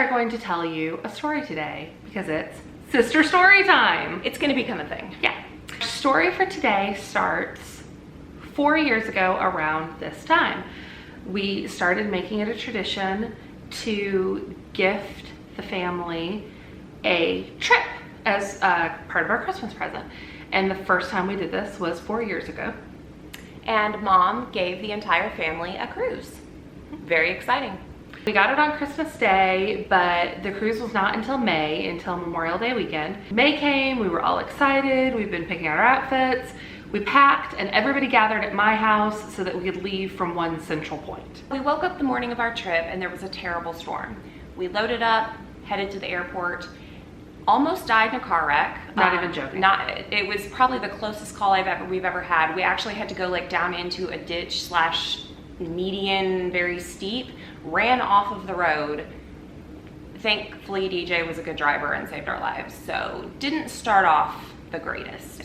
are going to tell you a story today because it's sister story time. It's gonna become a thing. Yeah. Our story for today starts 4 years ago around this time. We started making it a tradition to gift the family a trip as part of our Christmas present. And the first time we did this was 4 years ago. And Mom gave the entire family a cruise. Very exciting. We got it on Christmas Day, but the cruise was not until May, until Memorial Day weekend. May came, we were all excited, we've been picking out our outfits, we packed, and everybody gathered at my house so that we could leave from one central point. We woke up the morning of our trip and there was a terrible storm. We loaded up, headed to the airport, almost died in a car wreck. Not even joking. It was probably the closest call we've ever had. We actually had to go like down into a ditch slash median, very steep, ran off of the road. Thankfully, DJ was a good driver and saved our lives, so didn't start off the greatest.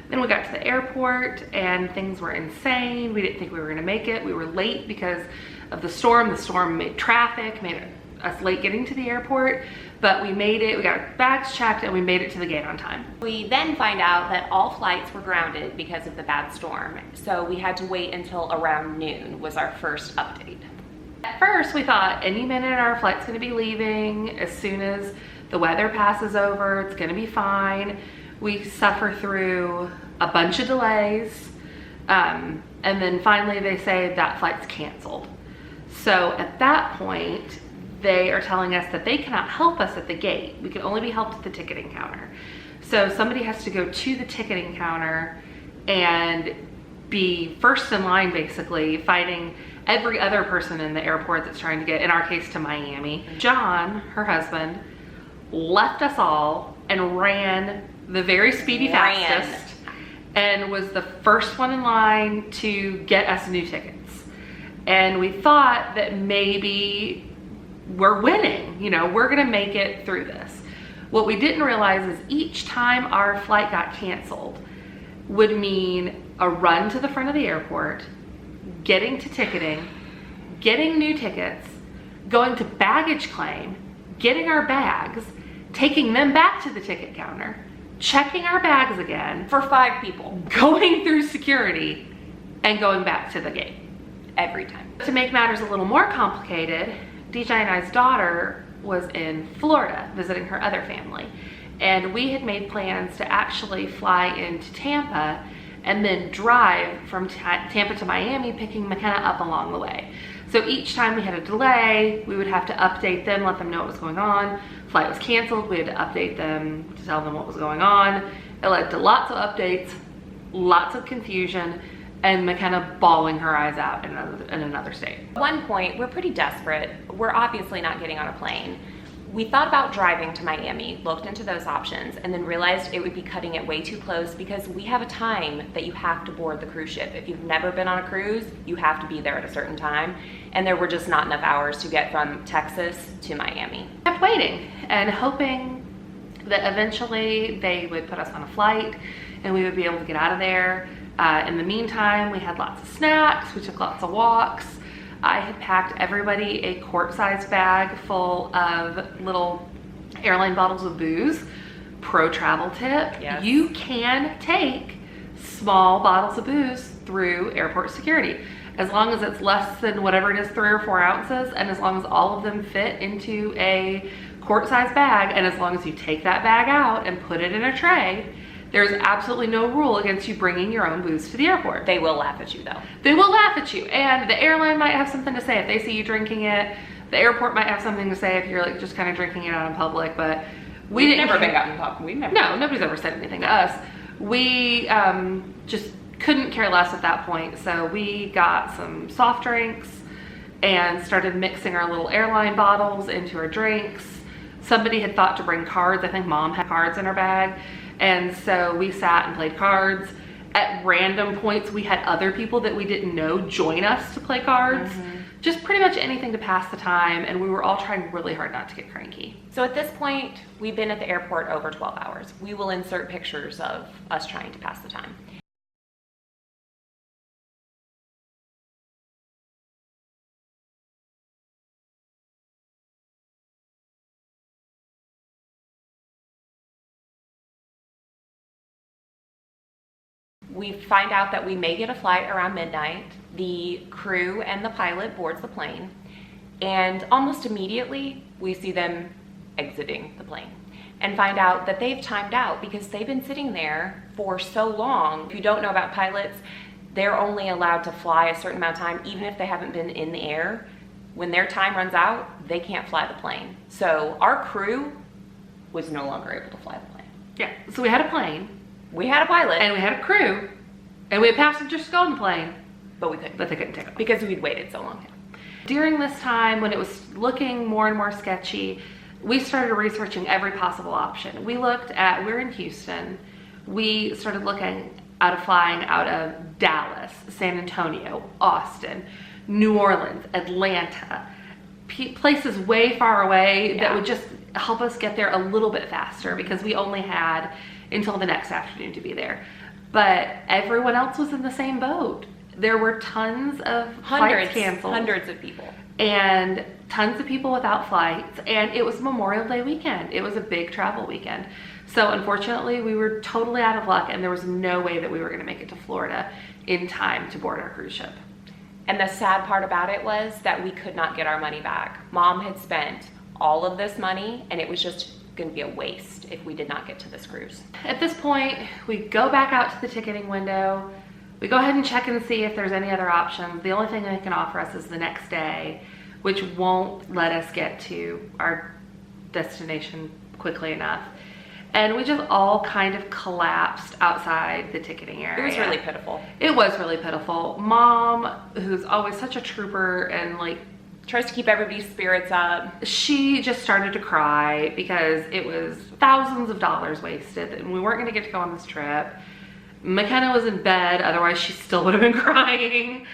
Then we got to the airport and things were insane. We didn't think we were gonna make it. We were late because of the storm. The storm made traffic, made us late getting to the airport, but we made it. We got our bags checked and we made it to the gate on time. We then find out that all flights were grounded because of the bad storm, so we had to wait until around noon was our first update. At first, we thought any minute our flight's gonna be leaving. As soon as the weather passes over, it's gonna be fine. We suffer through a bunch of delays, and then finally they say that flight's canceled. So at that point, they are telling us that they cannot help us at the gate. We can only be helped at the ticketing counter. So somebody has to go to the ticketing counter and be first in line, basically, fighting every other person in the airport that's trying to get, in our case, to Miami. John, her husband, left us all and ran the very speedy fastest and was the first one in line to get us new tickets. And we thought that maybe we're winning, you know, we're gonna make it through this. What we didn't realize is each time our flight got canceled would mean a run to the front of the airport, getting to ticketing, getting new tickets, going to baggage claim, getting our bags, taking them back to the ticket counter, checking our bags again For 5 people. going through security, and going back to the gate. Every time. To make matters a little more complicated, DJ and I's daughter was in Florida visiting her other family, and we had made plans to actually fly into Tampa and then drive from Tampa to Miami, picking McKenna up along the way. So each time we had a delay, we would have to update them, let them know what was going on. Flight was canceled, we had to update them to tell them what was going on. It led to lots of updates, lots of confusion, and McKenna bawling her eyes out in another state. At one point, we're pretty desperate. We're obviously not getting on a plane. We thought about driving to Miami, looked into those options, and then realized it would be cutting it way too close because we have a time that you have to board the cruise ship. If you've never been on a cruise, you have to be there at a certain time, and there were just not enough hours to get from Texas to Miami. I kept waiting and hoping that eventually they would put us on a flight and we would be able to get out of there. In the meantime, we had lots of snacks, we took lots of walks. I had packed everybody a quart-sized bag full of little airline bottles of booze. Pro travel tip, yes. You can take small bottles of booze through airport security. As long as it's less than whatever it is, 3 or 4 ounces, and as long as all of them fit into a quart-sized bag, and as long as you take that bag out and put it in a tray, there's absolutely no rule against you bringing your own booze to the airport. They will laugh at you though. They will laugh at you, and the airline might have something to say if they see you drinking it. The airport might have something to say if you're like just kind of drinking it out in public, but We've never been gotten caught. No, nobody's ever said anything to us. We just couldn't care less at that point, so we got some soft drinks and started mixing our little airline bottles into our drinks. Somebody had thought to bring cards. I think Mom had cards in her bag. And so we sat and played cards. At random points, we had other people that we didn't know join us to play cards. Just pretty much anything to pass the time, and we were all trying really hard not to get cranky. So at this point, we've been at the airport over 12 hours. We will insert pictures of us trying to pass the time. We find out that we may get a flight around midnight. The crew and the pilot boards the plane, and almost immediately we see them exiting the plane and find out that they've timed out because they've been sitting there for so long. If you don't know about pilots, they're only allowed to fly a certain amount of time, even if they haven't been in the air. When their time runs out, they can't fly the plane. So our crew was no longer able to fly the plane. Yeah, so we had a plane. We had a pilot. And we had a crew. And we had passengers to go on the plane. But we couldn't. But they couldn't take off. Because we'd waited so long. During this time, when it was looking more and more sketchy, we started researching every possible option. We're in Houston. We started looking at flying out of Dallas, San Antonio, Austin, New Orleans, Atlanta, places way far away that would just help us get there a little bit faster because we only had until the next afternoon to be there. But everyone else was in the same boat. There were tons of flights canceled. Hundreds of people. And tons of people without flights. And it was Memorial Day weekend. It was a big travel weekend. So unfortunately, we were totally out of luck and there was no way that we were gonna make it to Florida in time to board our cruise ship. And the sad part about it was that we could not get our money back. Mom had spent all of this money and it was just gonna be a waste if we did not get to this cruise. At this point, we go back out to the ticketing window. We go ahead and check and see if there's any other options. The only thing they can offer us is the next day, which won't let us get to our destination quickly enough. And we just all kind of collapsed outside the ticketing area. It was really pitiful. It was really pitiful. Mom, who's always such a trooper and like tries to keep everybody's spirits up, she just started to cry because it was thousands of dollars wasted and we weren't gonna get to go on this trip. McKenna was in bed, otherwise she still would have been crying.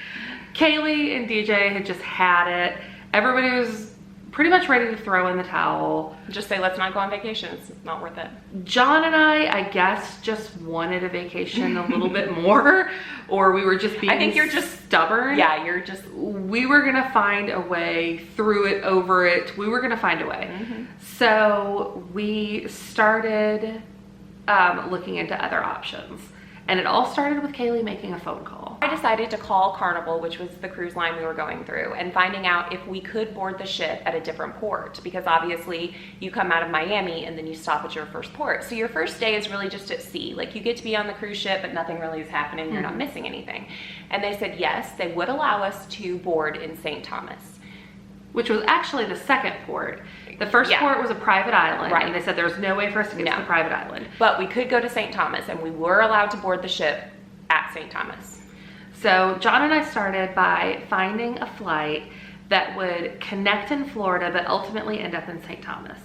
Kaylee and DJ had just had it. Everybody was pretty much ready to throw in the towel. Just say, let's not go on vacation. It's not worth it. John and I guess, just wanted a vacation a little bit more, or we were just being I think you're just stubborn. Yeah, you're just... We were gonna find a way through it, over it. We were gonna find a way. So we started looking into other options. And it all started with Kaylee making a phone call. I decided to call Carnival, which was the cruise line we were going through, and finding out if we could board the ship at a different port, because obviously you come out of Miami and then you stop at your first port. So your first day is really just at sea. Like you get to be on the cruise ship, but nothing really is happening. You're not missing anything. And they said, yes, they would allow us to board in St. Thomas. Which was actually the second port. The first port was a private island, and they said there was no way for us to get to the private island. But we could go to St. Thomas, and we were allowed to board the ship at St. Thomas. So John and I started by finding a flight that would connect in Florida, but ultimately end up in St. Thomas.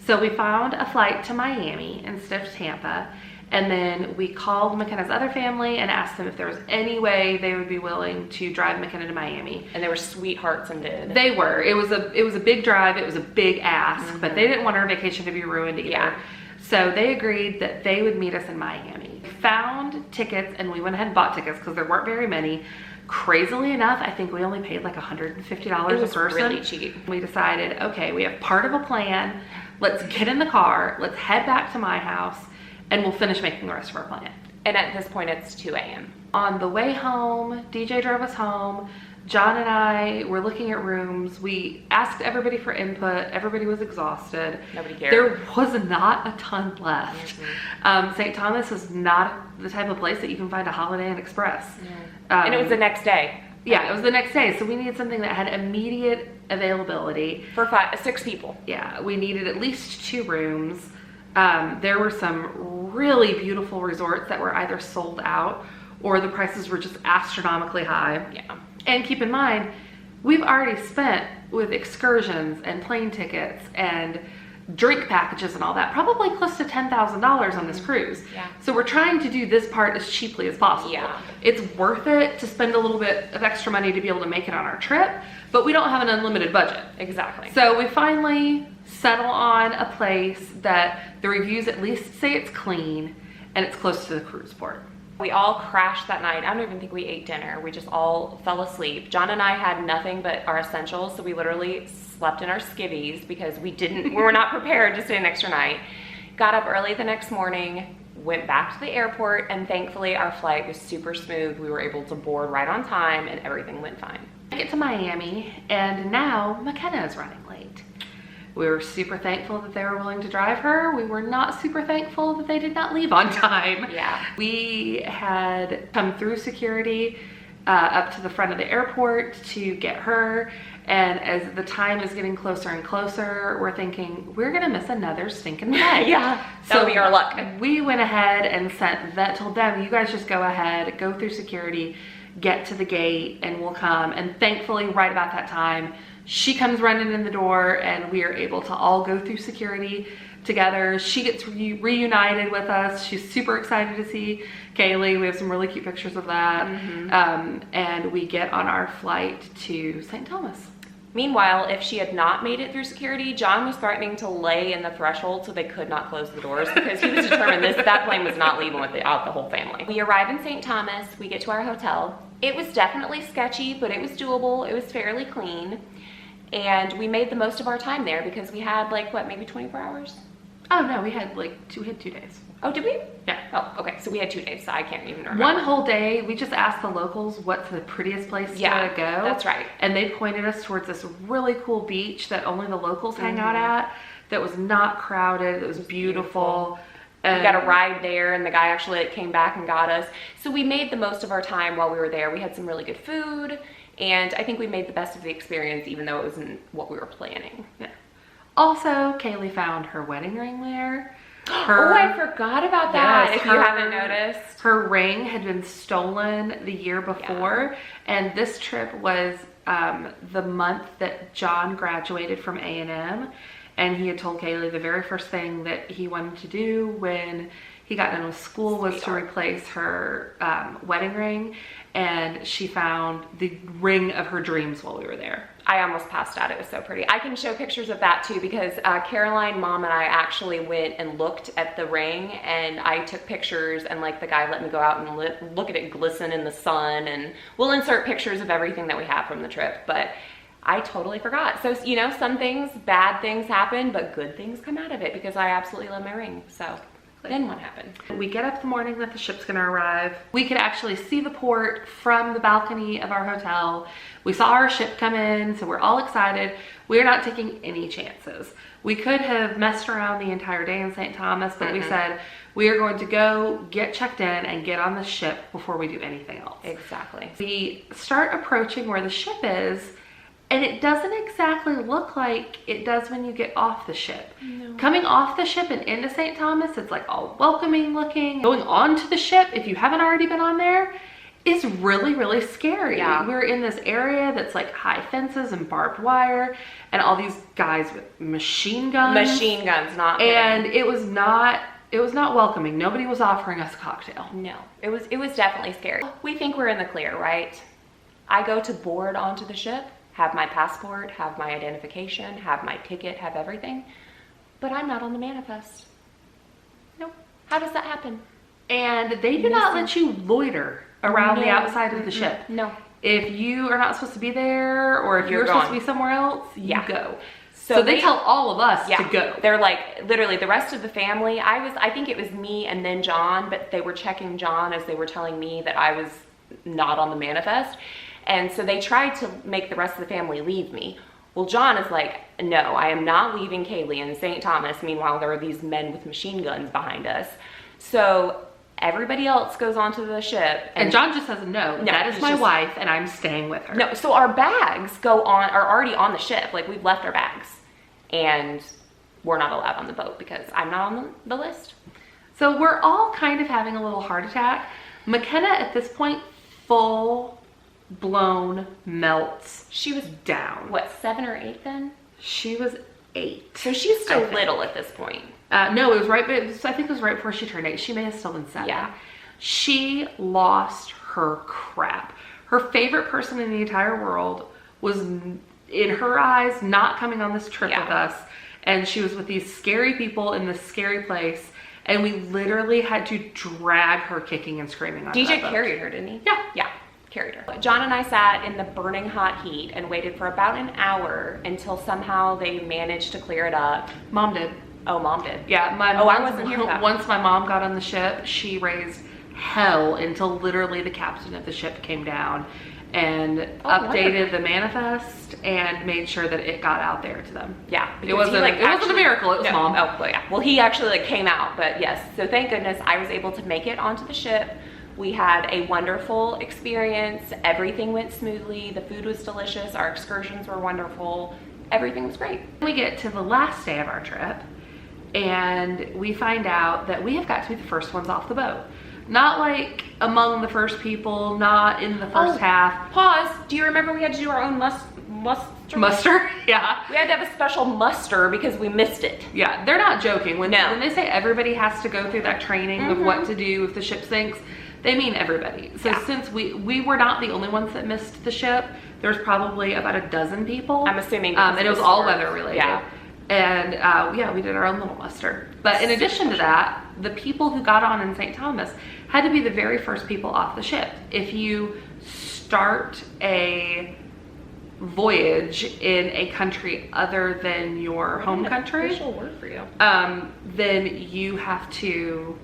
So we found a flight to Miami instead of Tampa, and then we called McKenna's other family and asked them if there was any way they would be willing to drive McKenna to Miami. And they were sweethearts and did. They were. It was a big drive. It was a big ask, but they didn't want our vacation to be ruined either. Yeah. So they agreed that they would meet us in Miami. We found tickets and we went ahead and bought tickets because there weren't very many. Crazily enough, I think we only paid like $150 a person. Really cheap. We decided, okay, we have part of a plan. Let's get in the car. Let's head back to my house and we'll finish making the rest of our plan. And at this point, it's 2 a.m. On the way home, DJ drove us home. John and I were looking at rooms. We asked everybody for input. Everybody was exhausted. Nobody cared. There was not a ton left. St. Thomas is not the type of place that you can find a Holiday Inn Express. And it was the next day. Yeah, it was the next day. So we needed something that had immediate availability. For 6 people. Yeah, we needed at least 2 rooms. There were some really beautiful resorts that were either sold out or the prices were just astronomically high. Yeah. And keep in mind, we've already spent with excursions and plane tickets and drink packages and all that, probably close to $10,000 on this cruise. Yeah. So we're trying to do this part as cheaply as possible. Yeah. It's worth it to spend a little bit of extra money to be able to make it on our trip, but we don't have an unlimited budget. Exactly. So we finally settle on a place that the reviews at least say it's clean and it's close to the cruise port. We all crashed that night. I don't even think we ate dinner. We just all fell asleep. John and I had nothing but our essentials, so we literally slept in our skivvies because we were not prepared to stay an extra night. Got up early the next morning, went back to the airport, and thankfully our flight was super smooth. We were able to board right on time and everything went fine. I get to Miami and now McKenna is running late. We were super thankful that they were willing to drive her. We were not super thankful that they did not leave on time. Yeah. We had come through security up to the front of the airport to get her. And as the time is getting closer and closer, we're thinking, we're gonna miss another stinking flight. Yeah, that'll be our luck. We went ahead and told them, you guys just go ahead, go through security, get to the gate, and we'll come. And thankfully, right about that time, she comes running in the door and we are able to all go through security together. She gets reunited with us. She's super excited to see Kaylee. We have some really cute pictures of that. And we get on our flight to St. Thomas. Meanwhile, if she had not made it through security, John was threatening to lay in the threshold so they could not close the doors because he was determined that plane was not leaving without the whole family. We arrive in St. Thomas, we get to our hotel. It was definitely sketchy, but it was doable. It was fairly clean. And we made the most of our time there because we had like, what, maybe 24 hours? Oh no, we had 2 days. Oh, did we? Yeah. Oh, okay. So we had 2 days, so I can't even remember. One whole day, we just asked the locals what's the prettiest place to go. That's right. And they pointed us towards this really cool beach that only the locals hang out at, that was not crowded, it was beautiful. We got a ride there, and the guy actually came back and got us. So we made the most of our time while we were there. We had some really good food, and I think we made the best of the experience, even though it wasn't what we were planning. Yeah. Also, Kaylee found her wedding ring there. Oh, I forgot about that. Yes, if you haven't noticed. Her ring had been stolen the year before, and this trip was the month that John graduated from A&M, and he had told Kaylee the very first thing that he wanted to do when he got done with school was to replace her wedding ring, and she found the ring of her dreams while we were there. I almost passed out. It was so pretty. I can show pictures of that too because Caroline, Mom, and I actually went and looked at the ring, and I took pictures, and like the guy let me go out and look at it glisten in the sun, and we'll insert pictures of everything that we have from the trip, but I totally forgot. So, you know, some things, bad things happen, but good things come out of it because I absolutely love my ring. So then what happened? We get up the morning that the ship's gonna arrive. We could actually see the port from the balcony of our hotel. We saw our ship come in, so we're all excited. We're not taking any chances. We could have messed around the entire day in St. Thomas, but we said we are going to go get checked in and get on the ship before we do anything else. Exactly. We start approaching where the ship is, and it doesn't exactly look like it does when you get off the ship. No. Coming off the ship and into St. Thomas, it's like all welcoming looking. Going onto the ship, if you haven't already been on there, is really, really scary. Yeah. We're in this area that's like high fences and barbed wire and all these guys with machine guns. Machine guns, not kidding. And it was not welcoming. Nobody was offering us a cocktail. No, it was definitely scary. We think we're in the clear, right? I go to board onto the ship, have my passport, have my identification, have my ticket, have everything, but I'm not on the manifest. Nope. How does that happen? And they do not let you loiter around the outside of the ship. No. If you are not supposed to be there, or if you're supposed to be somewhere else, you go. So they tell all of us to go. They're like, literally the rest of the family, I think it was me and then John, but they were checking John as they were telling me that I was not on the manifest. And so they tried to make the rest of the family leave me. Well, John is like, no, I am not leaving Kaylee in St. Thomas. Meanwhile, there are these men with machine guns behind us. So everybody else goes onto the ship. And John just says, no, that is my wife and I'm staying with her. No, so our bags are already on the ship. Like, we've left our bags. And we're not allowed on the boat because I'm not on the list. So we're all kind of having a little heart attack. McKenna at this point, full blown melts. She was down. What, 7 or 8 then? She was 8. So she's still little at this point. No, it was right. I think it was right before she turned 8. She may have still been 7. Yeah. She lost her crap. Her favorite person in the entire world was, in her eyes, not coming on this trip with us, and she was with these scary people in this scary place. And we literally had to drag her kicking and screaming on DJ carried her, didn't he? Yeah. Yeah, carried her. John and I sat in the burning hot heat and waited for about an hour until somehow they managed to clear it up. Mom did. Oh, Mom did. Yeah, I wasn't here for that. Once my mom got on the ship, she raised hell until literally the captain of the ship came down and updated the manifest and made sure that it got out there to them. Yeah, it wasn't a miracle. It was Mom. Oh, well, yeah. Well, he actually came out, but yes. So thank goodness I was able to make it onto the ship. We had a wonderful experience. Everything went smoothly. The food was delicious. Our excursions were wonderful. Everything was great. We get to the last day of our trip and we find out that we have got to be the first ones off the boat. Not like among the first people, not in the first half. Pause. Do you remember we had to do our own muster? Muster? Yeah. We had to have a special muster because we missed it. Yeah, they're not joking. When they say everybody has to go through that training of what to do if the ship sinks, they mean everybody. So since we were not the only ones that missed the ship, there's probably about a dozen people. I'm assuming. And it was all weather related. Yeah. And yeah, we did our own little muster. But in addition to that, the people who got on in St. Thomas had to be the very first people off the ship. If you start a voyage in a country other than your home country, official word for you. Then you have to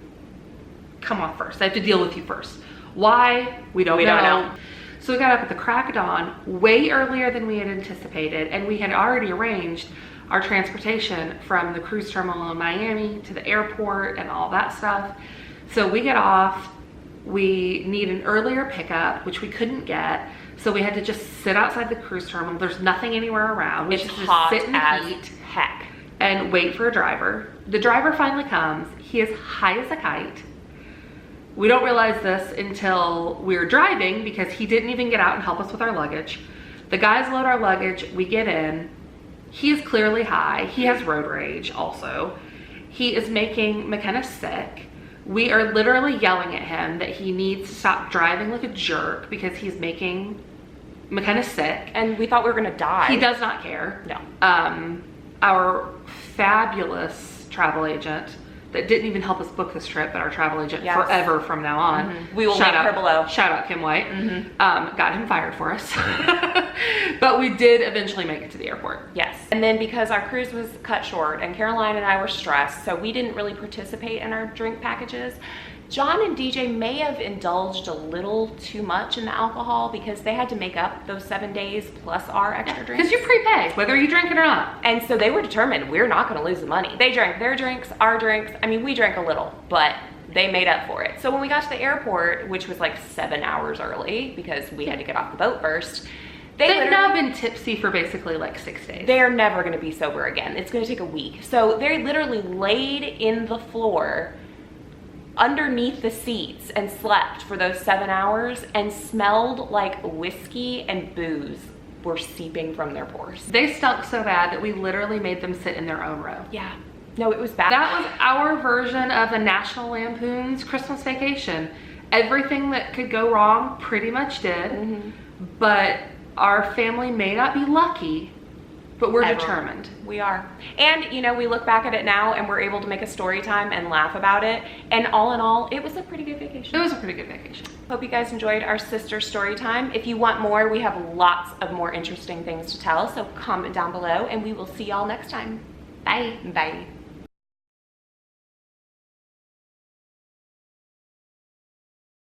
come off first. They have to deal with you first. Why? We don't know. So we got up at the crack of dawn, way earlier than we had anticipated, and we had already arranged our transportation from the cruise terminal in Miami to the airport and all that stuff. So we get off, we need an earlier pickup, which we couldn't get. So we had to just sit outside the cruise terminal. There's nothing anywhere around. We It's just hot sit in the as heat heck. and wait for a driver. The driver finally comes. He is high as a kite. We don't realize this until we're driving because he didn't even get out and help us with our luggage. The guys load our luggage, we get in. He is clearly high. He has road rage also. He is making McKenna sick. We are literally yelling at him that he needs to stop driving like a jerk because he's making McKenna sick. And we thought we were gonna die. He does not care. No. Our fabulous travel agent that didn't even help us book this trip, but our travel agent forever from now on. We will link her below. Shout out Kim White. Got him fired for us. But we did eventually make it to the airport. Yes. And then because our cruise was cut short and Caroline and I were stressed, so we didn't really participate in our drink packages. John and DJ may have indulged a little too much in the alcohol because they had to make up those 7 days plus our extra drinks. Because you prepay, whether you drink it or not. And so they were determined we're not gonna lose the money. They drank their drinks, our drinks. I mean, we drank a little, but they made up for it. So when we got to the airport, which was like 7 hours early because we had to get off the boat first, They've now been tipsy for basically like 6 days. They're never gonna be sober again. It's gonna take a week. So they literally laid in the floor underneath the seats and slept for those 7 hours and smelled like whiskey and booze were seeping from their pores. They stunk so bad that we literally made them sit in their own row. Yeah. No, it was bad. That was our version of a National Lampoon's Christmas Vacation. Everything that could go wrong pretty much did, but our family may not be lucky, but we're determined. We are. And, you know, we look back at it now and we're able to make a story time and laugh about it. And all in all, it was a pretty good vacation. It was a pretty good vacation. Hope you guys enjoyed our sister story time. If you want more, we have lots of more interesting things to tell. So comment down below and we will see y'all next time. Bye. Bye.